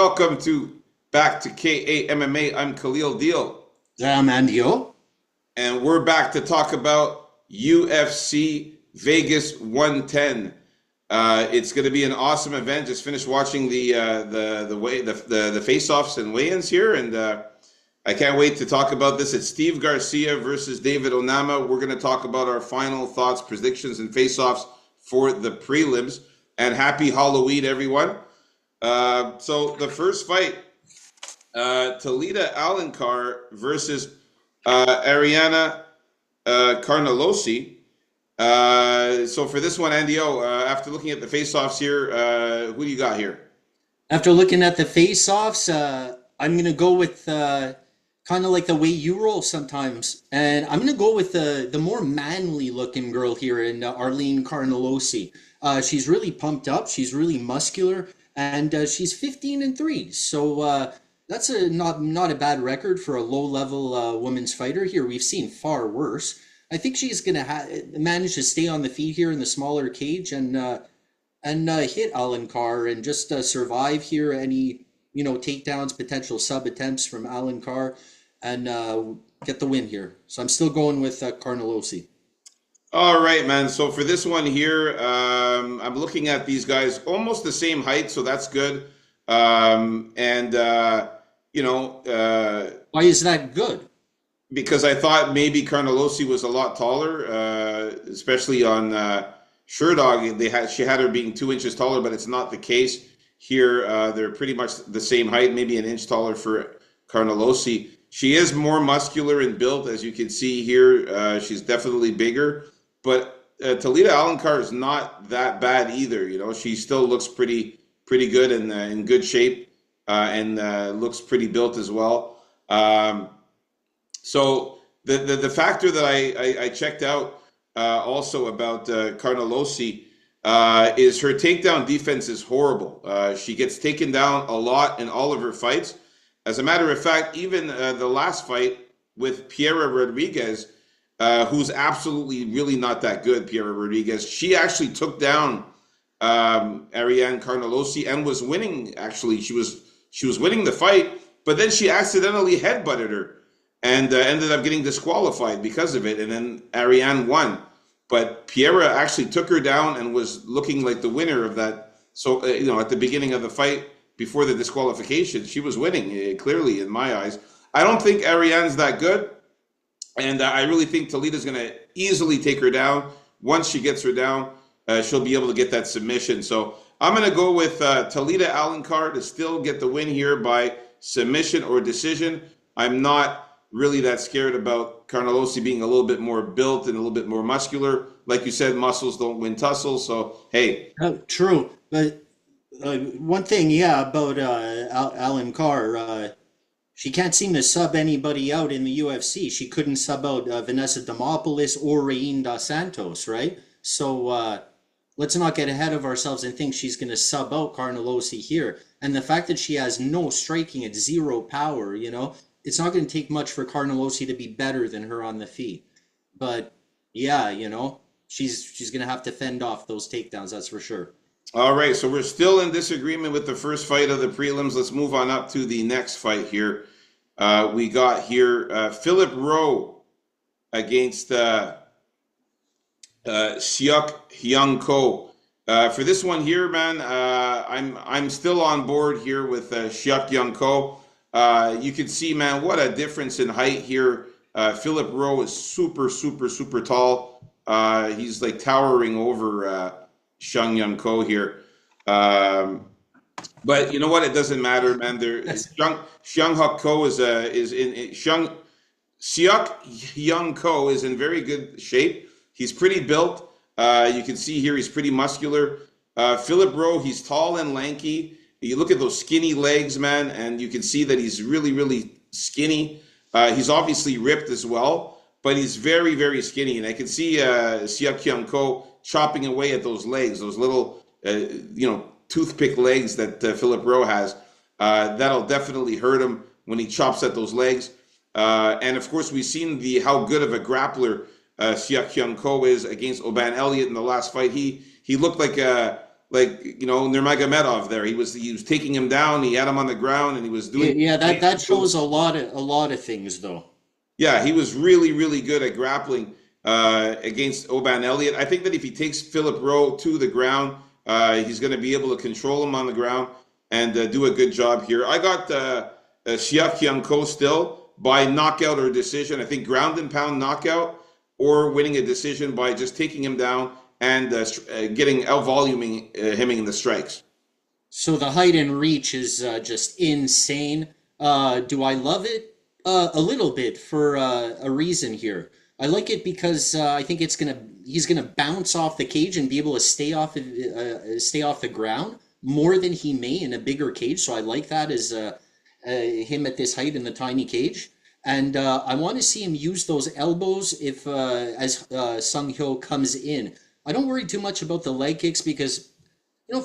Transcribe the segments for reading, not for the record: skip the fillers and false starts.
welcome to back to KA MMA. I'm Khalil Deal, I'm Andio. and we're back to talk about UFC Vegas 110. It's going to be an awesome event. Just finished watching the face-offs and weigh-ins here, and I can't wait to talk about this. It's Steve Garcia versus David Onama. We're going to talk about our final thoughts, predictions, and face-offs for the prelims. And happy Halloween, everyone. So the first fight, Talita Alencar versus Ariana Carnelossi. So for this one, Andio, after looking at the face-offs here, who do you got here? After looking at the face-offs, I'm going to go with kind of like the way you roll sometimes. And I'm going to go with the more manly-looking girl here in Arlene Carnelossi. She's really pumped up. She's really muscular. And she's 15-3. So that's not a bad record for a low-level women's fighter here. We've seen far worse. I think she's going to manage to stay on the feet here in the smaller cage and hit Alencar and just survive here any takedowns, potential sub attempts from Alencar, and get the win here. So I'm still going with Carnelossi. All right, man. So for this one here, I'm looking at these guys almost the same height, so that's good. Why is that good? Because I thought maybe Carnelossi was a lot taller, especially on Sherdog. She had her being 2 inches taller, but it's not the case here. They're pretty much the same height, maybe an inch taller for Carnelossi. She is more muscular and built, as you can see here. She's definitely bigger, but Talita Alencar is not that bad either. She still looks pretty good and in good shape, and looks pretty built as well. So the factor that I checked out also about Carnelossi is her takedown defense is horrible. She gets taken down a lot in all of her fights. As a matter of fact, even the last fight with Piera Rodriguez, who's absolutely really not that good, Piera Rodriguez, she actually took down Ariane Carnelossi and was winning. Actually, she was winning the fight, but then she accidentally headbutted her and ended up getting disqualified because of it. And then Ariane won. But Piera actually took her down and was looking like the winner of that. So, at the beginning of the fight, before the disqualification, she was winning, clearly, in my eyes. I don't think Ariane's that good. And I really think Talita's going to easily take her down. Once she gets her down, she'll be able to get that submission. So I'm going to go with Talita Alencar to still get the win here by submission or decision. I'm not really that scared about Carnelossi being a little bit more built and a little bit more muscular. Like you said, muscles don't win tussles. So, hey. True. But one thing, about Alencar, she can't seem to sub anybody out in the UFC. She couldn't sub out Vanessa Demopoulos or Rain dos Santos, right? So let's not get ahead of ourselves and think she's going to sub out Carnelossi here. And the fact that she has no striking at zero power, it's not going to take much for Carnelossi to be better than her on the feet. But yeah, she's going to have to fend off those takedowns, that's for sure. All right, so we're still in disagreement with the first fight of the prelims. Let's move on up to the next fight here. We got here Philip Rowe against Seok Hyun Ko. For this one here, man, I'm still on board here with Seok Hyun Ko. You can see, man, what a difference in height here. Philip Rowe is super, super, super tall. He's like towering over Seok Hyun Ko here. But you know what? It doesn't matter, man. Seok Hyun Ko Seok Hyun Ko is in very good shape. He's pretty built. You can see here he's pretty muscular. Philip Rowe, he's tall and lanky. You look at those skinny legs, man, and you can see that he's really, really skinny. He's obviously ripped as well, but he's very, very skinny. And I can see Seok Hyun Ko chopping away at those legs, those little, toothpick legs that Philip Rowe has. That'll definitely hurt him when he chops at those legs. And of course, we've seen how good of a grappler Seok Hyun Ko is against Oban Elliott in the last fight. He looked like like Nurmagomedov there. He was taking him down. He had him on the ground, and he was Yeah, doing. yeah, that shows a lot of things though. Yeah, he was really, really good at grappling against Oban Elliott. I think that if he takes Philip Rowe to the ground, he's going to be able to control him on the ground and do a good job here. I got Siak Young Ko still by knockout or decision. I think ground and pound knockout or winning a decision by just taking him down and getting out voluming him in the strikes. So the height and reach is just insane. Do I love it? A little bit for a reason here. I like it because I think he's gonna bounce off the cage and be able to stay off the ground more than he may in a bigger cage. So I like that as him at this height in the tiny cage. And I want to see him use those elbows if as Sung Hyo comes in. I don't worry too much about the leg kicks because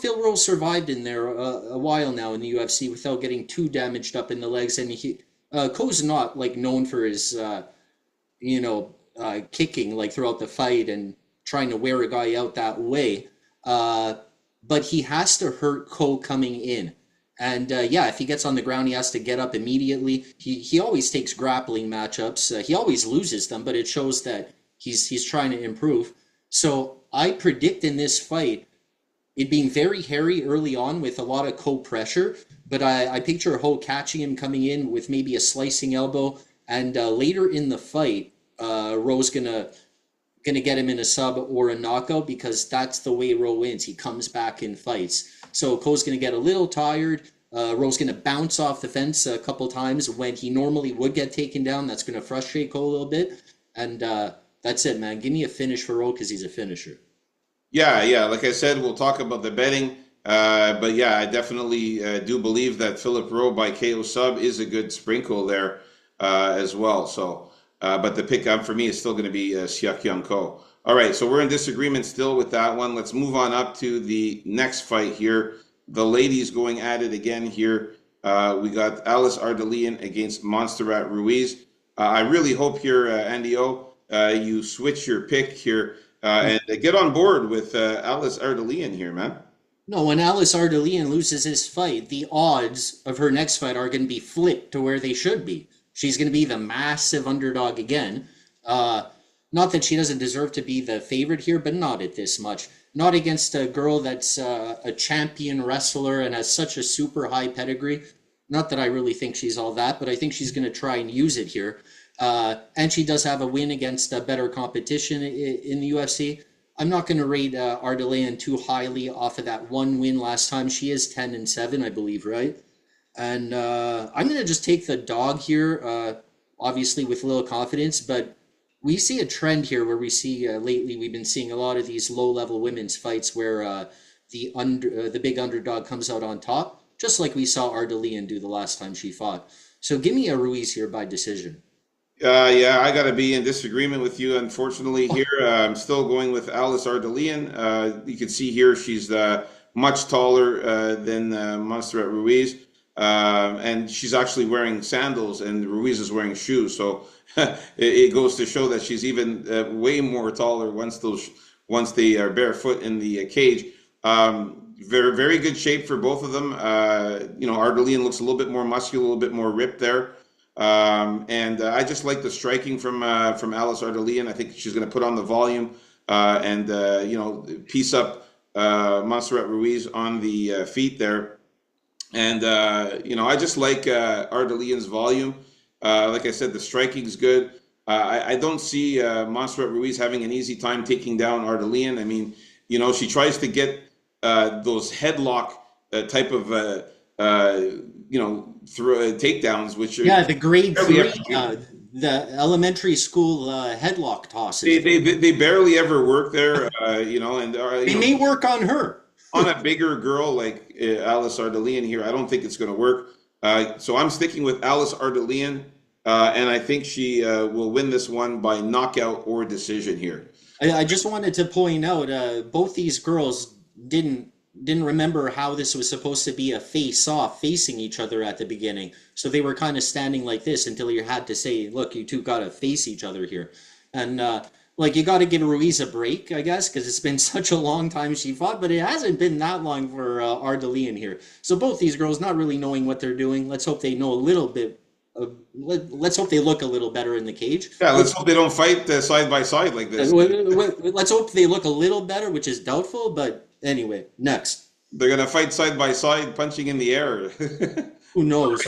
Phil Rowe survived in there a while now in the UFC without getting too damaged up in the legs, and Ko's not like known for his kicking like throughout the fight and trying to wear a guy out that way. But he has to hurt Ko coming in. And yeah, if he gets on the ground, he has to get up immediately. He always takes grappling matchups. He always loses them, but it shows that he's trying to improve. So I predict in this fight it being very hairy early on with a lot of Ko pressure, but I picture Ho catching him coming in with maybe a slicing elbow, and later in the fight, Rowe's gonna get him in a sub or a knockout because that's the way Rowe wins. He comes back in fights. So Ko's gonna get a little tired. Rowe's gonna bounce off the fence a couple times when he normally would get taken down. That's gonna frustrate Ko a little bit, and that's it, man. Give me a finish for Rowe because he's a finisher. Yeah, yeah. Like I said, we'll talk about the betting. But yeah, I definitely do believe that Philip Rowe by KO sub is a good sprinkle there as well. So, but the pick up for me is still going to be Siak Young Ko. All right, so we're in disagreement still with that one. Let's move on up to the next fight here. The ladies going at it again here. We got Alice Ardalian against Montserrat Ruiz. I really hope here, Andy O, you switch your pick here. And get on board with Alice Ardalian here, man. No, when Alice Ardalian loses this fight, the odds of her next fight are going to be flipped to where they should be. She's going to be the massive underdog again. Not that she doesn't deserve to be the favorite here, but not at this much. Not against a girl that's a champion wrestler and has such a super high pedigree. Not that I really think she's all that, but I think she's going to try and use it here. And she does have a win against a better competition in the UFC. I'm not going to rate Ardalian too highly off of that one win last time. She is 10-7, I believe, right? And I'm going to just take the dog here, obviously with a little confidence. But we see a trend here where we see lately we've been seeing a lot of these low-level women's fights where the big underdog comes out on top, just like we saw Ardalian do the last time she fought. So give me a Ruiz here by decision. Yeah, I got to be in disagreement with you, unfortunately, here. I'm still going with Alice Ardalian. You can see here she's much taller than Montserrat Ruiz. And she's actually wearing sandals, and Ruiz is wearing shoes. So it goes to show that she's even way more taller once they are barefoot in the cage. Very, very good shape for both of them. Ardalian looks a little bit more muscular, a little bit more ripped there. And I just like the striking from Alice Ardalian. I think she's going to put on the volume and piece up Montserrat Ruiz on the feet there. And I just like Ardalian's volume. Like I said, the striking's good. I don't see Montserrat Ruiz having an easy time taking down Ardalian. I mean, she tries to get those headlock type of through takedowns, which are the grade three, the elementary school headlock tosses. They barely ever work there, They may work on her. On a bigger girl like Alice Ardalian here, I don't think it's going to work. So I'm sticking with Alice Ardalian, and I think she will win this one by knockout or decision here. I just wanted to point out, both these girls didn't remember how this was supposed to be a face-off facing each other at the beginning. So they were kind of standing like this until you had to say, look, you two got to face each other here. And Like you got to give Ruiz a break, I guess, because it's been such a long time she fought, but it hasn't been that long for Ardalian here. So both these girls not really knowing what they're doing. Let's hope they know a little bit. Let's hope they look a little better in the cage. Yeah, let's Which hope they don't fight side by side like this. let's hope they look a little better, which is doubtful. But anyway, next. They're gonna fight side by side, punching in the air. Who knows?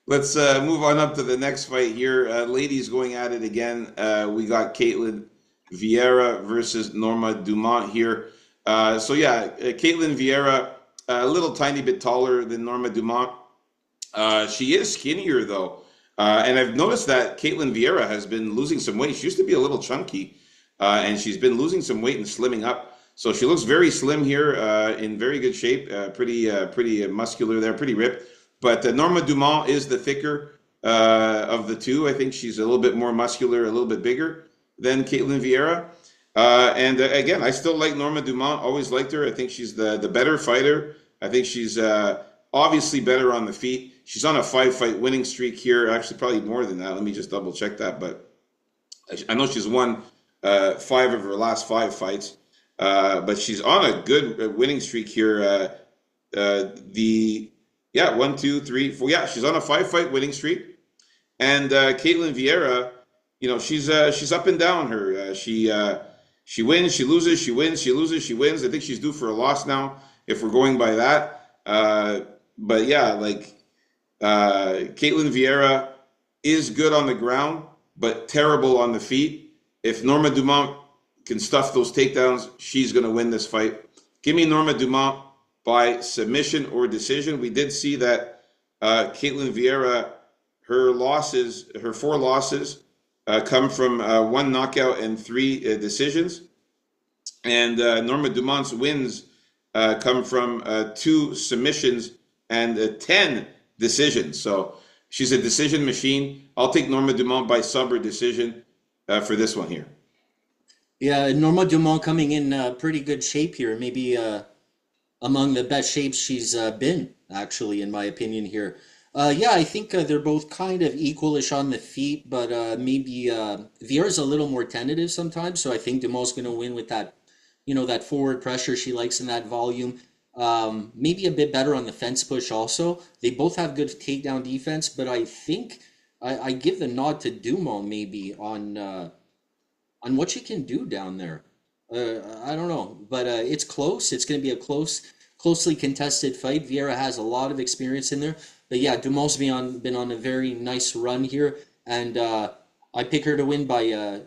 Let's move on up to the next fight here. Ladies going at it again. We got Caitlin Vieira versus Norma Dumont here. Caitlin Vieira, a little tiny bit taller than Norma Dumont. She is skinnier though, and I've noticed that Caitlin Vieira has been losing some weight. She used to be a little chunky, and she's been losing some weight and slimming up. So she looks very slim here, in very good shape, pretty muscular there, pretty ripped. But Norma Dumont is the thicker of the two. I think she's a little bit more muscular, a little bit bigger than Caitlin Vieira. Again, I still like Norma Dumont. Always liked her. I think she's the better fighter. I think she's obviously better on the feet. She's on a 5-fight winning streak here. Actually, probably more than that. Let me just double check that. But I know she's won 5 of her last 5 fights. But she's on a good winning streak here. 1, 2, 3, 4. Yeah, she's on a 5-fight winning streak. And Caitlin Vieira, she's up and down. She wins, she loses, she wins, she loses, she wins. I think she's due for a loss now, if we're going by that. Caitlin Vieira is good on the ground, but terrible on the feet. If Norma Dumont can stuff those takedowns, she's going to win this fight. Give me Norma Dumont by submission or decision. We did see that Caitlin Vieira, her 4 losses come from 1 knockout and 3 decisions. And Norma Dumont's wins come from 2 submissions and 10 decisions. So she's a decision machine. I'll take Norma Dumont by sub or decision for this one here. Yeah, Norma Dumont coming in pretty good shape here. Maybe among the best shapes she's been, actually, in my opinion here. I think they're both kind of equalish on the feet, but maybe Vieira's a little more tentative sometimes, so I think Dumont's going to win with that, that forward pressure she likes in that volume. Maybe a bit better on the fence push also. They both have good takedown defense, but I think I give the nod to Dumont maybe on what she can do down there. I don't know, but it's close. It's going to be a closely contested fight. Vieira has a lot of experience in there, but yeah, Dumont's been on a very nice run here, and I pick her to win by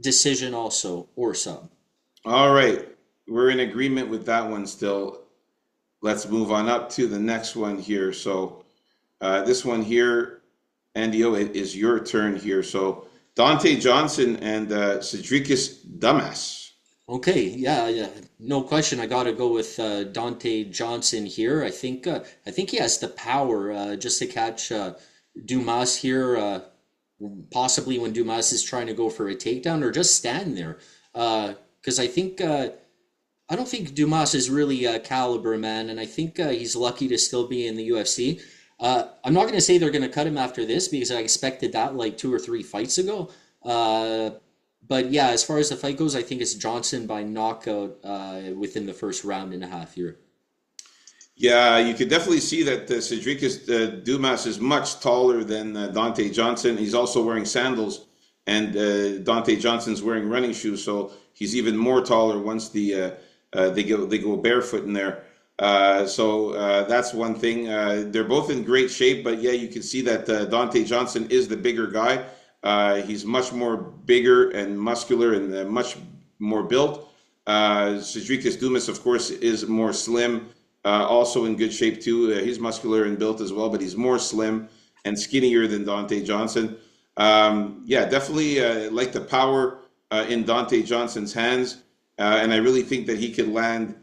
decision also or sub. All right. We're in agreement with that one still. Let's move on up to the next one here. So this one here, Andio, it is your turn here. So Dante Johnson and Cedricus Damas. Okay, yeah, no question. I got to go with Dante Johnson here. I think he has the power just to catch Dumas here, possibly when Dumas is trying to go for a takedown or just stand there. Because I don't think Dumas is really a caliber man, and I think he's lucky to still be in the UFC. I'm not going to say they're going to cut him after this because I expected that like 2 or 3 fights ago. But yeah, as far as the fight goes, I think it's Johnson by knockout within the first round and a half here. Yeah, you could definitely see that Cedricus Dumas is much taller than Dante Johnson. He's also wearing sandals, and Dante Johnson's wearing running shoes, so he's even more taller once they go barefoot in there. That's one thing. They're both in great shape, but yeah, you can see that Dante Johnson is the bigger guy. He's much more bigger and muscular and much more built. Cedricus Dumas, of course, is more slim, also in good shape too. He's muscular and built as well, but he's more slim and skinnier than Dante Johnson. Definitely like the power in Dante Johnson's hands, and I really think that he could land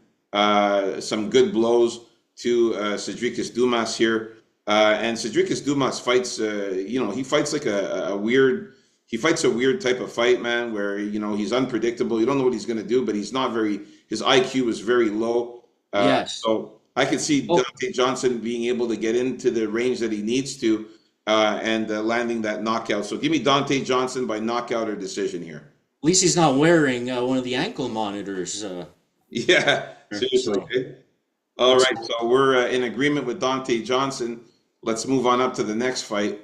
some good blows to Cedricus Dumas here. And Cedricus Dumas fights, he fights like a weird type of fight, man, where, he's unpredictable. You don't know what he's going to do, but his IQ is very low. Yes. So I could see Dante Johnson being able to get into the range that he needs to and landing that knockout. So give me Dante Johnson by knockout or decision here. least he's not wearing one of the ankle monitors. Yeah, seriously. So Eh? All that's right, so we're in agreement with Dante Johnson. Let's move on up to the next fight.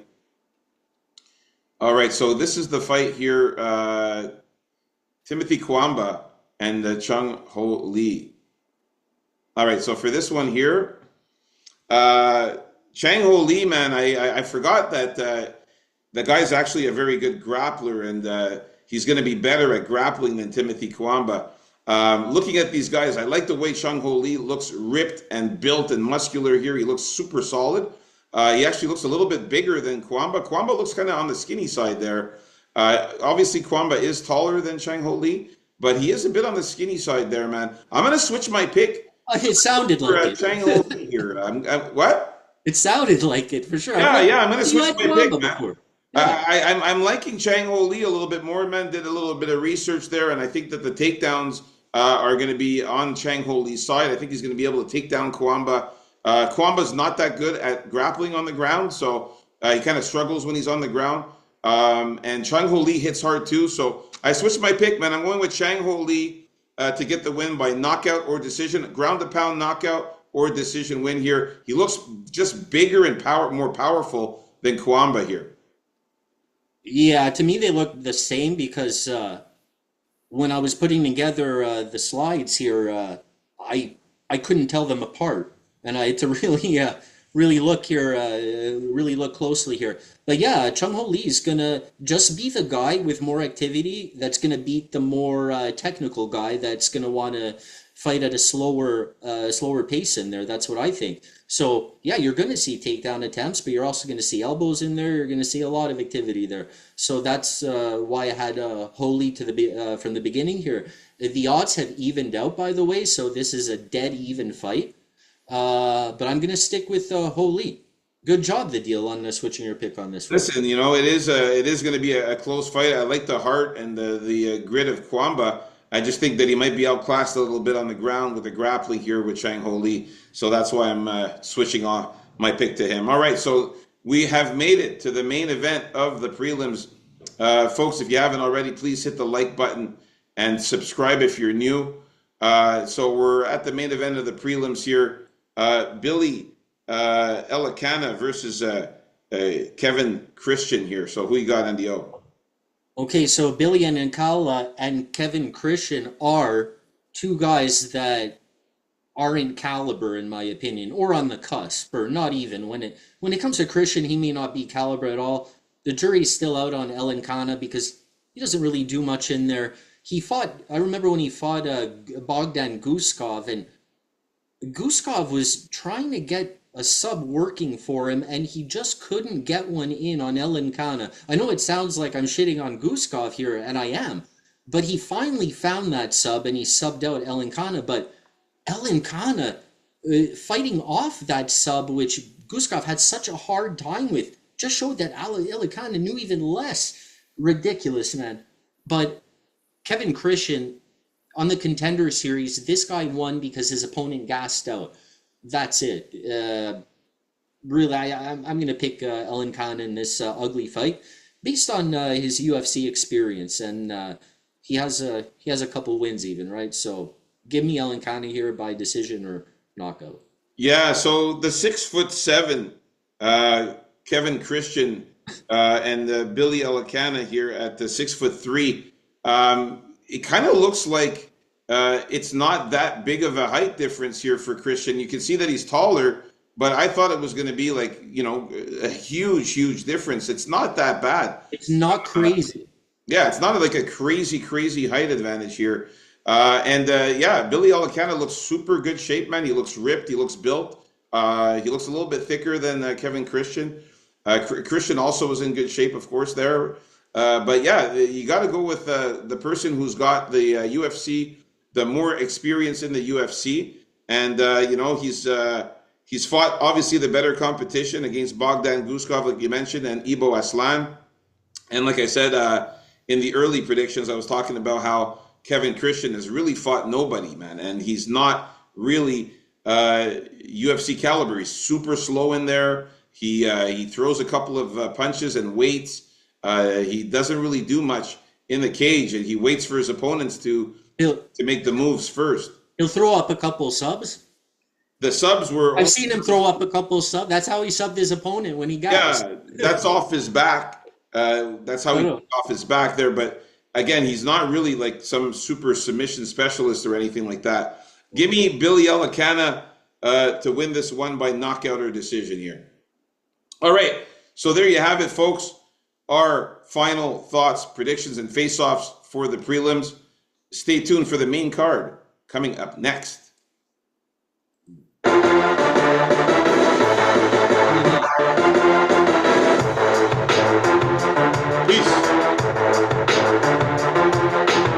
All right, so this is the fight here, Timothy Kwamba and Chung Ho Lee. All right, so for this one here, Chang Ho Lee, man, I forgot that the guy's actually a very good grappler, and he's going to be better at grappling than Timothy Kwamba. Looking at these guys, I like the way Chung Ho Lee looks ripped and built and muscular here. He looks super solid. He actually looks a little bit bigger than Kwamba. Kwamba looks kind of on the skinny side there. Obviously, Kwamba is taller than Chang Ho Lee, but he is a bit on the skinny side there, man. I'm going to switch my pick it sounded for like it. Chang Ho Lee here. What? It sounded like it for sure. Yeah, I'm going to You switch had my pick, Kwamba man. before. Yeah. I'm liking Chang Ho Lee a little bit more, man. Did a little bit of research there, and I think that the takedowns are going to be on Chang Ho Lee's side. I think he's going to be able to take down Kwamba. Kwamba's not that good at grappling on the ground, so he kind of struggles when he's on the ground. And Chang Ho Lee hits hard too, so I switched my pick, man. I'm going with Chang Ho Lee to get the win by knockout or decision, ground to pound knockout or decision win here. He looks just bigger and more powerful than Kwamba here. Yeah, to me they look the same because when I was putting together the slides here, I couldn't tell them apart, and I had to really look here, really look closely here. But yeah, Chung Ho Lee is gonna just be the guy with more activity that's gonna beat the more technical guy that's gonna want to fight at a slower pace in there. That's what I think. So yeah, you're gonna see takedown attempts, but you're also gonna see elbows in there. You're gonna see a lot of activity there. So that's why I had Holy from the beginning here. The odds have evened out, by the way, so this is a dead even fight. But I'm gonna stick with Holy. Good job, the deal on switching your pick on this one. Listen, it is going to be a close fight. I like the heart and the grit of Kwamba. I just think that he might be outclassed a little bit on the ground with the grappling here with Chang Ho Lee. So that's why I'm switching off my pick to him. All right, so we have made it to the main event of the prelims. Folks, if you haven't already, please hit the like button and subscribe if you're new. So we're at the main event of the prelims here. Billy Elikana versus Kevin Christian here. So who you got, NDO? Okay, so Billy and Nkala and Kevin Christian are two guys that are in caliber, in my opinion, or on the cusp, or not even. When it comes to Christian, he may not be caliber at all. The jury's still out on Elikana because he doesn't really do much in there. I remember when he fought Bogdan Guskov, and Guskov was trying to get a sub working for him, and he just couldn't get one in on Elikana. I know it sounds like I'm shitting on Guskov here, and I am, but he finally found that sub, and he subbed out Elikana. But Elikana fighting off that sub, which Guskov had such a hard time with, just showed that Elikana knew even less. Ridiculous, man. But Kevin Christian, on the Contender Series, this guy won because his opponent gassed out. That's it. Really, I'm going to pick Ellen Khan in this ugly fight based on his UFC experience, and he has a couple wins even, right? So give me Ellen Khan here by decision or knockout. Yeah, so the 6'7" Kevin Christian and Billy Elikana here at the 6'3". It kind of looks like it's not that big of a height difference here for Christian. You can see that he's taller, but I thought it was going to be like, a huge difference. It's not that bad. It's not crazy. Yeah, it's not like a crazy height advantage here. Yeah, Billy Elikana looks super good shape, man. He looks ripped. He looks built. He looks a little bit thicker than Kevin Christian. Christian also was in good shape, of course, there. But yeah, you got to go with the person who's got the UFC, the more experience in the UFC. And, he's fought, obviously, the better competition against Bogdan Guskov, like you mentioned, and Ibo Aslan. And like I said, in the early predictions, I was talking about how Kevin Christian has really fought nobody, man. And he's not really UFC caliber. He's super slow in there. He throws a couple of punches and waits. He doesn't really do much in the cage, and he waits for his opponents to He'll make the moves first. he'll throw up a couple subs. The subs were I've also, seen him throw up a couple subs. That's how he subbed his opponent when he got. yeah, that's off his back. That's how he got off his back there. But again, he's not really like some super submission specialist or anything like that. Give me Billy Elikana to win this one by knockout or decision here. All right, so there you have it, folks. Our final thoughts, predictions, and face-offs for the prelims. Stay tuned for the main card coming up next.